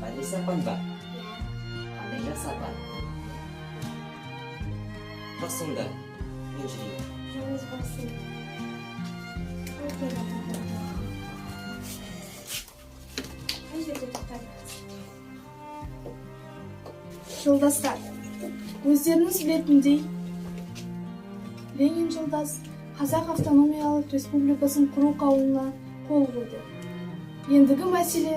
Adresi apaan, Mbak? Anda apa? Расында, мен жүрейін. Жолыңыз болсын. Қай жерде тоқтадыңыз? Жолдастар, өздеріңіз білетіндей, Ленин жолдас Қазақ автономиялық республикасын құру қаулына қол қойды. Ендігі мәселе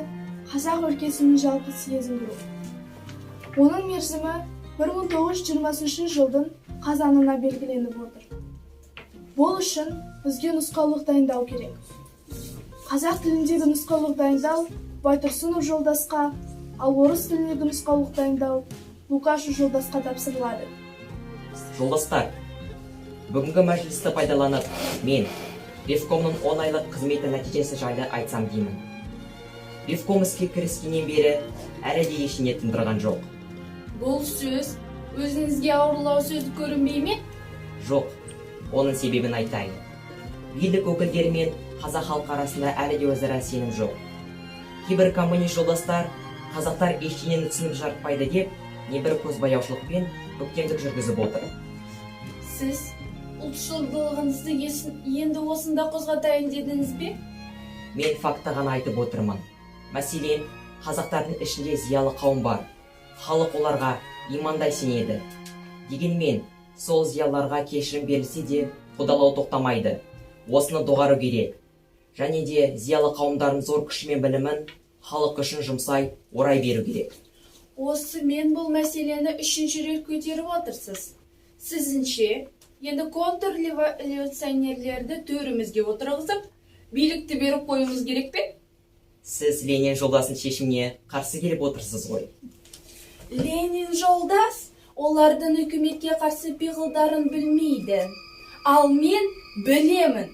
Қазақ өлкесінің жалпы съезін құру. Оның мерзімі 1920 жылдың қазанына белгіленіп отыр. Бұл үшін бізге нұсқаулық дайындау керек. Қазақ тіліндегі нұсқаулық дайындау Байтұрсынов жолдасқа, ал орыс тіліндегі нұсқаулық дайындау Лукашев жолдасқа тапсырылады. Жолдастар, бүгінгі мәжілісті пайдаланып, мен Ревкомның 10 айлық қызметі нәтижесі жайлы айтсам деймін. Ревком іске кіріскеннен бері әлі де ешіне тындырған жоқ. Бұл сөз өзіңізге ауырлау сөзі көрінбей ме? Жоқ, оның себебін айтайын. Билік өкілдері мен қазақ халқы арасында әлі де өзара сенім жоқ. Кейбір коммунист жолдастар қазақтар ештеңені түсініп жарытпайды деп, небір көзбояушылықпен өктемдік жүргізіп отыр. Сіз ұлтшылдығыңызды енді осында қозғатайын дедіңіз бе? Мен факты ғана айтып отырмын. Мәселен, қазақтардың ішінде зиялы қауым бар. Халық оларға имандай сенеді. Дегенмен, сол зиялыларға кешірім берілсе де, қудалау тоқтамайды. Осыны доғару керек. Және де зиялы қауымдардың зор күші мен білімін халық үшін жұмсай, орай беру керек. Осы мен бұл мәселені үшінші рет көтеріп отырсыз. Сізінше, енді контрреволюционерлерді төрімізге отырғызып, билікті беріп қоюымыз керек пе? Сіз Ленин жолдасын шешіміне қарсы келіп отырсыз ғой. Ленин жолдас олардың үкіметке қарсы пиғылдарын білмейді. Ал мен білемін.